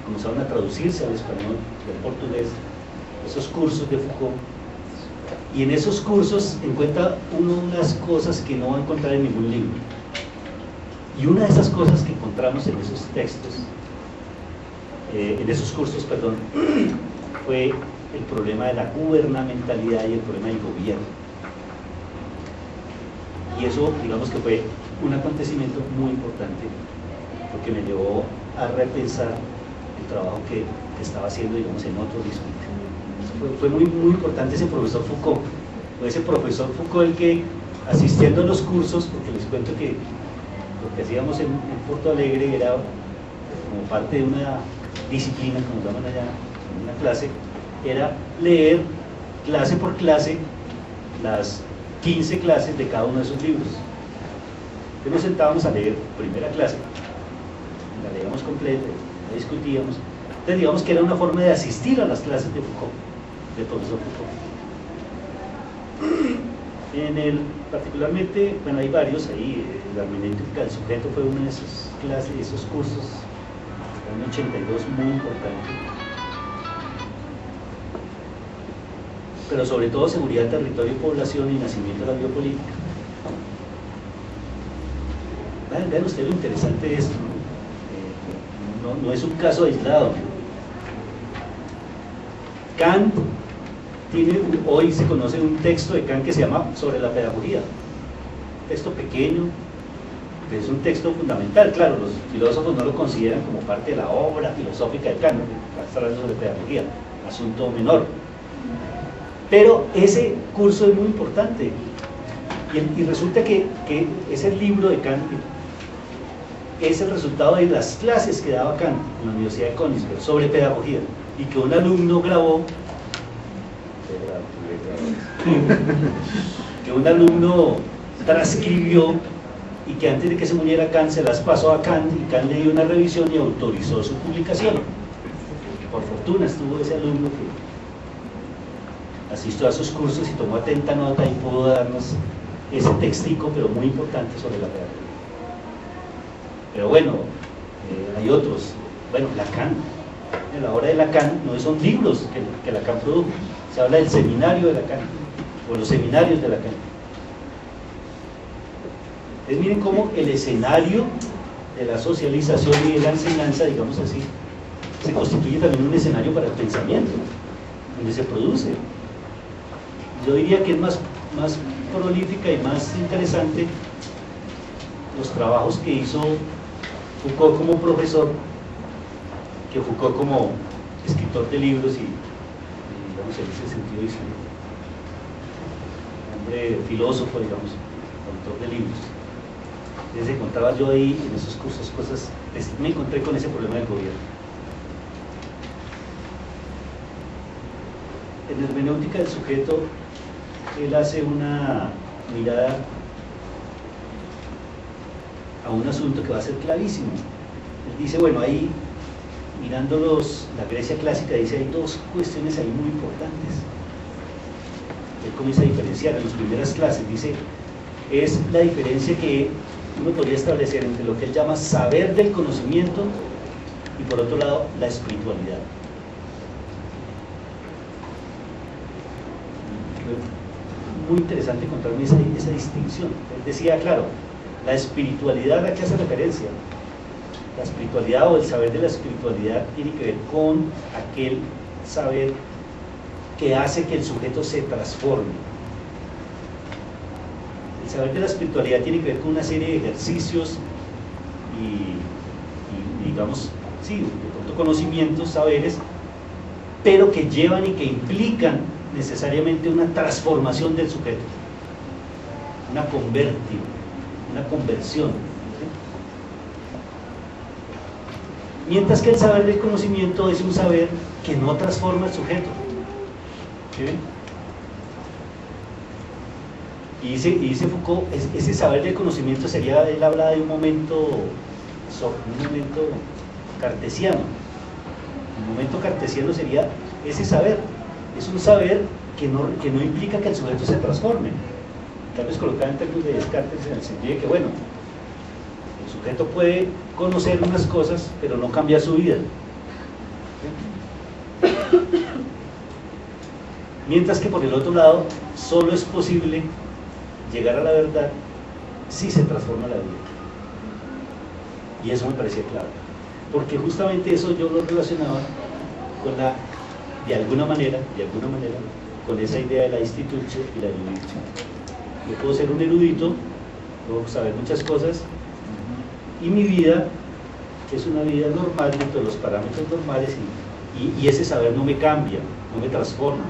comenzaron a traducirse al español y al portugués, esos cursos de Foucault, y en esos cursos encuentra uno unas cosas que no va a encontrar en ningún libro. Y una de esas cosas que encontramos en esos textos, en esos cursos, perdón, fue el problema de la gubernamentalidad y el problema del gobierno. Y eso, digamos que fue un acontecimiento muy importante, porque me llevó a repensar el trabajo que estaba haciendo, digamos, en otro discurso. Fue muy importante ese profesor Foucault, fue ese profesor Foucault el que, asistiendo a los cursos, porque les cuento que lo que hacíamos en Porto Alegre era como parte de una disciplina, como llaman allá, en una clase, era leer clase por clase las 15 clases de cada uno de esos libros. Entonces nos sentábamos a leer primera clase, la leíamos completa, la discutíamos. Entonces digamos que era una forma de asistir a las clases de Foucault, del profesor Foucault. Particularmente, bueno, hay varios ahí, la hermenéutica del sujeto fue una de esas clases, de esos cursos, en el 82, muy importante. Pero sobre todo seguridad, territorio, población y nacimiento de la biopolítica. Vean ustedes lo interesante de esto, no es un caso aislado. Kant tiene, hoy se conoce un texto de Kant que se llama Sobre la pedagogía, un texto pequeño, pero es un texto fundamental. Claro, los filósofos no lo consideran como parte de la obra filosófica de Kant, va a estar hablando sobre pedagogía, asunto menor. Pero ese curso es muy importante, y resulta que ese libro de Kant es el resultado de las clases que daba Kant en la Universidad de Königsberg sobre pedagogía, y que un alumno grabó, que un alumno transcribió, y que antes de que se muriera Kant se las pasó a Kant, y Kant le dio una revisión y autorizó su publicación. Por fortuna estuvo ese alumno que asistió a sus cursos y tomó atenta nota y pudo darnos ese textico, pero muy importante, sobre la pedagogía. Pero bueno, hay otros. Bueno, Lacan, en la obra de Lacan no son libros que Lacan produjo, se habla del seminario de Lacan, o los seminarios de Lacan. Entonces miren cómo el escenario de la socialización y de la enseñanza, digamos así, se constituye también un escenario para el pensamiento, donde se produce. Yo diría que es más prolífica y más interesante los trabajos que hizo Foucault como profesor que Foucault como escritor de libros y digamos, en ese sentido dice, hombre filósofo, digamos, autor de libros. Entonces encontraba yo ahí en esos cursos cosas, me encontré con ese problema del gobierno. En la hermenéutica del sujeto, él hace una mirada a un asunto que va a ser clarísimo. Él dice, bueno, ahí, mirando la Grecia clásica, dice, hay dos cuestiones ahí muy importantes. Él comienza a diferenciar en las primeras clases, dice, es la diferencia que uno podría establecer entre lo que él llama saber del conocimiento y por otro lado, la espiritualidad. Muy interesante encontrarme esa distinción. Él decía, claro, la espiritualidad a qué hace referencia. La espiritualidad o el saber de la espiritualidad tiene que ver con aquel saber que hace que el sujeto se transforme. El saber de la espiritualidad tiene que ver con una serie de ejercicios y digamos, sí, de conocimientos, saberes, pero que llevan y que implican necesariamente una transformación del sujeto, una conversión, ¿sí? Mientras que el saber del conocimiento es un saber que no transforma al sujeto, ¿sí? Y dice Foucault, ese saber del conocimiento sería, él habla de un momento cartesiano. El momento cartesiano sería ese saber. Es un saber que no implica que el sujeto se transforme. Tal vez colocado en términos de Descartes en el sentido de que, bueno, el sujeto puede conocer unas cosas, pero no cambiar su vida. ¿sí? Mientras que por el otro lado, solo es posible llegar a la verdad si se transforma la vida. Y eso me parecía claro, porque justamente eso yo lo relacionaba con de alguna manera, con esa idea de la institución y la erudición. Yo puedo ser un erudito, puedo saber muchas cosas, y mi vida es una vida normal dentro de los parámetros normales, y ese saber no me cambia, no me transforma.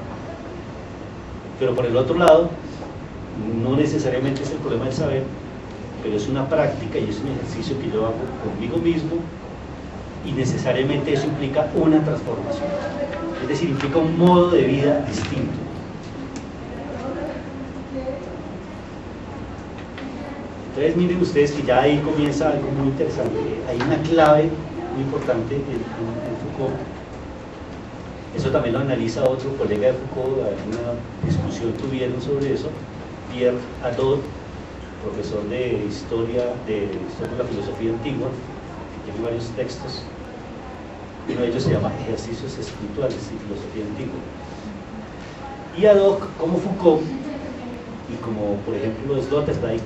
Pero por el otro lado, no necesariamente es el problema del saber, pero es una práctica y es un ejercicio que yo hago conmigo mismo, y necesariamente eso implica una transformación, es decir, implica un modo de vida distinto. Entonces miren ustedes que ya ahí comienza algo muy interesante. Hay una clave muy importante en Foucault. Eso también lo analiza otro colega de Foucault, una discusión tuvieron sobre eso, Pierre Hadot, profesor de historia de la filosofía antigua, que tiene varios textos. Uno de ellos se llama Ejercicios Espirituales y Filosofía Antigua. Y Hadot, como Foucault, y como por ejemplo Sloterdijk,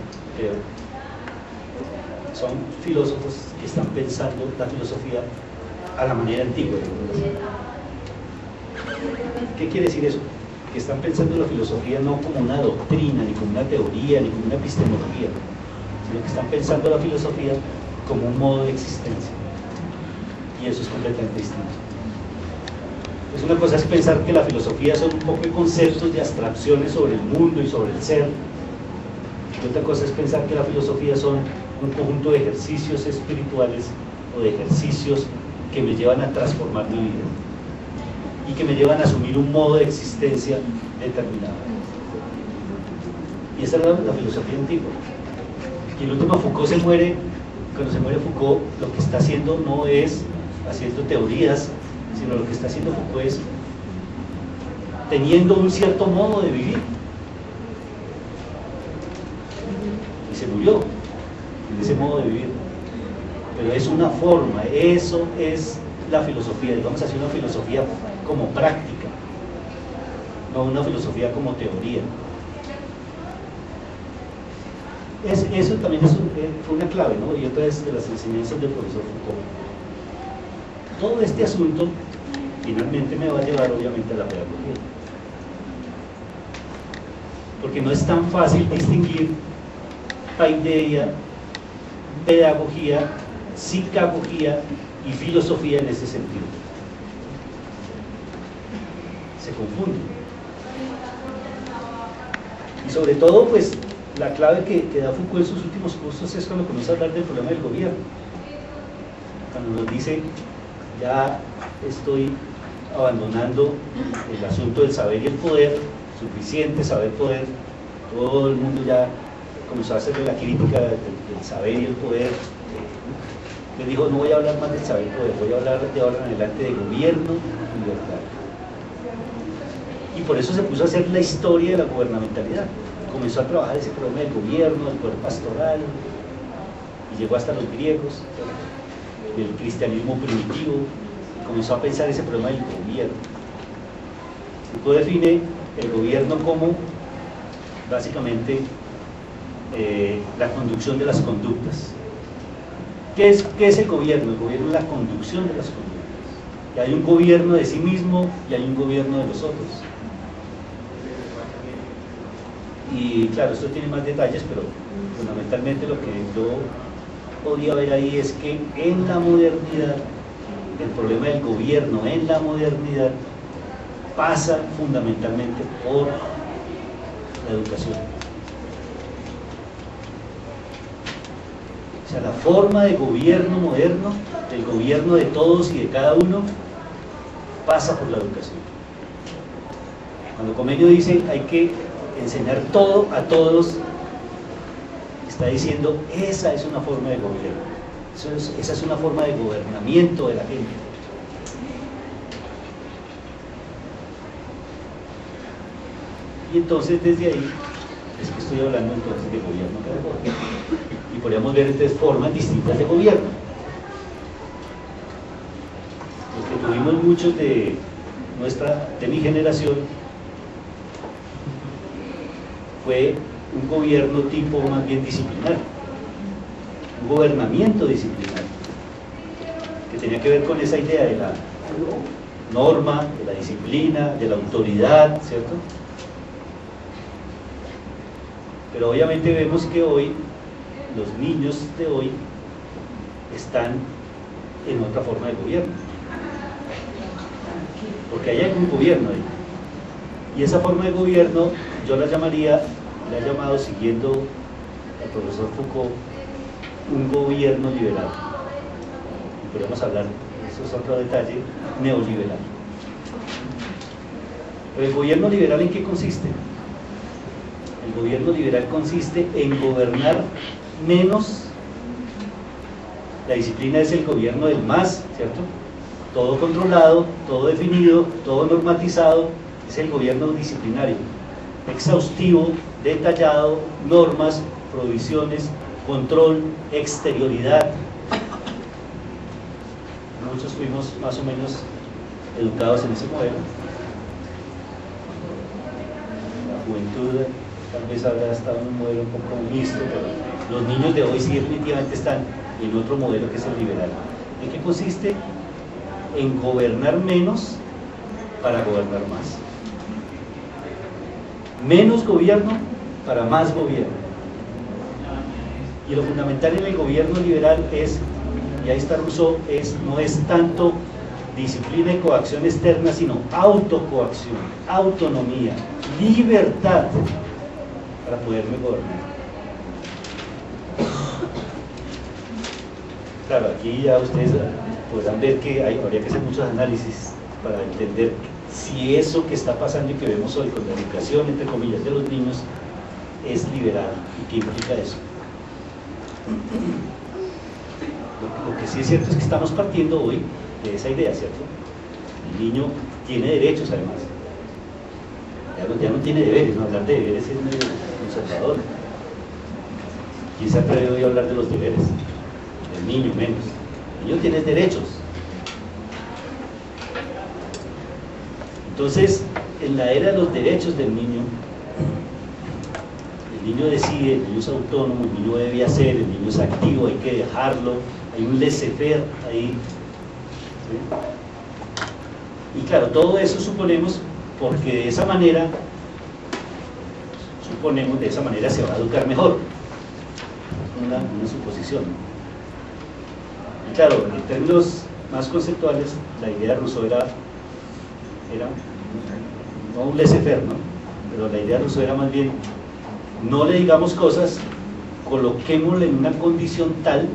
son filósofos que están pensando la filosofía a la manera antigua. ¿Qué quiere decir eso? Que están pensando la filosofía no como una doctrina, ni como una teoría, ni como una epistemología, sino que están pensando la filosofía como un modo de existencia. Y eso es completamente distinto. Es una cosa es pensar que la filosofía son un poco de conceptos, de abstracciones sobre el mundo y sobre el ser. Y otra cosa es pensar que la filosofía son un conjunto de ejercicios espirituales o de ejercicios que me llevan a transformar mi vida y que me llevan a asumir un modo de existencia determinado. Y esa es la filosofía antigua. Y el último Foucault se muere, cuando se muere Foucault, lo que está haciendo no es haciendo teorías, sino lo que está haciendo Foucault es teniendo un cierto modo de vivir. Y se murió en ese modo de vivir. Pero es una forma, eso es la filosofía, digamos así, una filosofía como práctica, no una filosofía como teoría. Eso también fue una clave, ¿no? Y otra vez de las enseñanzas del profesor Foucault. Todo este asunto finalmente me va a llevar obviamente a la pedagogía, porque no es tan fácil distinguir paideia, pedagogía, psicagogía y filosofía en ese sentido. Se confunden. Y sobre todo, pues, la clave que da Foucault en sus últimos cursos es cuando comienza a hablar del problema del gobierno. Cuando nos dice, ya estoy abandonando el asunto del saber y el poder, suficiente saber poder, todo el mundo ya comenzó a hacerle la crítica del saber y el poder. Le dijo, no voy a hablar más del saber y poder, voy a hablar de ahora en adelante de gobierno y libertad. Y por eso se puso a hacer la historia de la gubernamentalidad. Comenzó a trabajar ese problema del gobierno, del poder pastoral, y llegó hasta los griegos, del cristianismo primitivo, y comenzó a pensar ese problema del gobierno. Foucault define el gobierno como básicamente la conducción de las conductas. ¿Qué es el gobierno? El gobierno es la conducción de las conductas. Y hay un gobierno de sí mismo y hay un gobierno de los otros. Y claro, esto tiene más detalles, pero fundamentalmente lo que yo podía ver ahí es que en la modernidad, el problema del gobierno en la modernidad pasa fundamentalmente por la educación. O sea, la forma de gobierno moderno, el gobierno de todos y de cada uno, pasa por la educación. Cuando Comenio dice hay que enseñar todo a todos, está diciendo esa es una forma de gobierno, esa es una forma de gobernamiento de la gente. Y entonces desde ahí es que estoy hablando entonces de gobierno pedagógico. Y podríamos ver entonces formas distintas de gobierno. Los que vivimos muchos de mi generación, fue un gobierno tipo más bien disciplinario, un gobernamiento disciplinario, que tenía que ver con esa idea de la norma, de la disciplina, de la autoridad, ¿cierto? Pero obviamente vemos que hoy, los niños de hoy, están en otra forma de gobierno, porque hay un gobierno ahí, y esa forma de gobierno yo la he llamado, siguiendo al profesor Foucault, un gobierno liberal. Y podemos hablar, eso es otro detalle, neoliberal. Pero el gobierno liberal, ¿en qué consiste? El gobierno liberal consiste en gobernar menos. La disciplina es el gobierno del más, ¿cierto? Todo controlado, todo definido, todo normatizado, es el gobierno disciplinario, exhaustivo, detallado, normas, provisiones, control, exterioridad. Muchos fuimos más o menos educados en ese modelo. La juventud tal vez habrá estado en un modelo un poco mixto, pero los niños de hoy sí definitivamente están en otro modelo, que es el liberal. ¿En qué consiste? En gobernar menos para gobernar más. Menos gobierno para más gobierno. Y lo fundamental en el gobierno liberal es, y ahí está Rousseau, no es tanto disciplina y coacción externa, sino autocoacción, autonomía, libertad para poderme gobernar. Claro, aquí ya ustedes podrán ver que habría que hacer muchos análisis para entender si eso que está pasando y que vemos hoy con la educación, entre comillas, de los niños es liberal y qué implica eso. Lo que sí es cierto es que estamos partiendo hoy de esa idea, ¿cierto? El niño tiene derechos, además. Ya no tiene deberes, ¿no? Hablar de deberes es medio conservador. ¿Quién se atreve hoy a hablar de los deberes? El niño menos. El niño tiene derechos. Entonces, en la era de los derechos del niño, el niño decide, el niño es autónomo, el niño debe hacer, el niño es activo, hay que dejarlo, hay un laissez-faire ahí. ¿Sí? Y claro, todo eso suponemos, porque de esa manera se va a educar mejor. Una suposición. Y claro, en términos más conceptuales, la idea de Rousseau era no un laissez-faire, ¿no? Pero la idea de Rousseau era más bien, no le digamos cosas, coloquémosle en una condición tal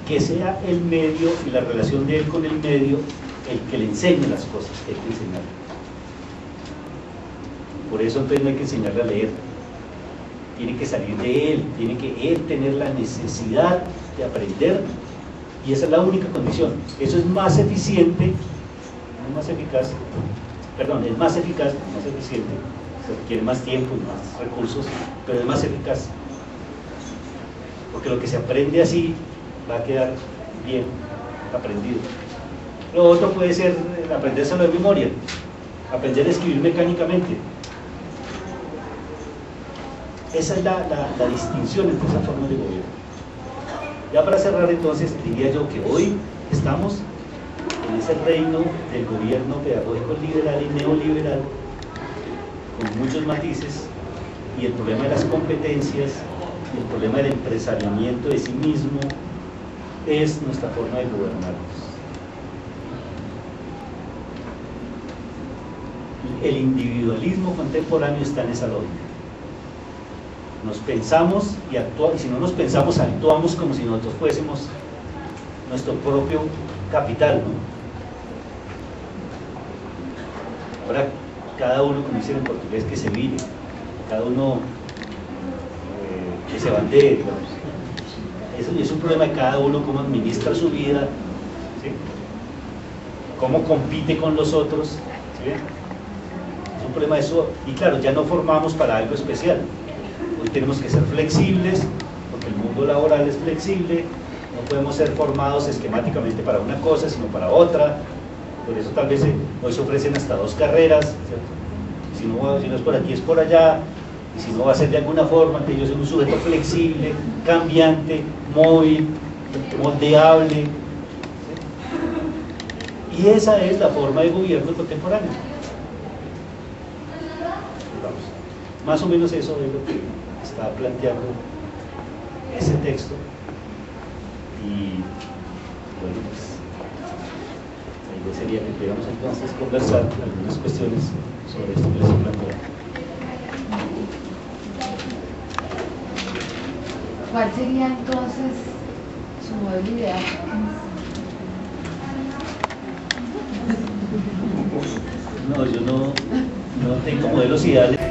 que sea el medio y la relación de él con el medio el que le enseñe las cosas que hay que enseñarle. Por eso entonces no hay que enseñarle a leer, tiene que salir de él, tiene que él tener la necesidad de aprender, y esa es la única condición. Eso es más eficiente, es más eficaz, más eficiente, se requiere más tiempo y más recursos, pero es más eficaz, porque lo que se aprende así va a quedar bien aprendido. Lo otro puede ser aprendérselo de memoria, aprender a escribir mecánicamente. Esa es la distinción entre esas formas de gobierno. Ya para cerrar entonces, diría yo que hoy estamos en ese reino del gobierno pedagógico liberal y neoliberal, con muchos matices, y el problema de las competencias, el problema del empresariamiento de sí mismo, es nuestra forma de gobernarnos. El individualismo contemporáneo está en esa lógica. Nos pensamos y actuamos, y si no nos pensamos, actuamos como si nosotros fuésemos nuestro propio capital, ¿no? Ahora, cada uno, como dicen en portugués, que se vire, cada uno que se bandee, digamos. Eso es un problema de cada uno, cómo administra su vida, ¿sí? Cómo compite con los otros, ¿sí? Es un problema de eso, y claro, ya no formamos para algo especial. Hoy tenemos que ser flexibles, porque el mundo laboral es flexible, no podemos ser formados esquemáticamente para una cosa, sino para otra. Por eso tal vez hoy se ofrecen hasta 2 carreras, ¿cierto? Si no es por aquí, es por allá, y si no va a ser de alguna forma, que yo soy un sujeto flexible, cambiante, móvil, moldeable, ¿sí? Y esa es la forma de gobierno contemporáneo. Vamos. Más o menos eso es lo que está planteando ese texto. Y bueno, pues la idea sería que pudiéramos entonces conversar algunas cuestiones sobre esto que les he planteado. ¿Cuál sería entonces su modelo ideal? No, yo no tengo modelos ideales.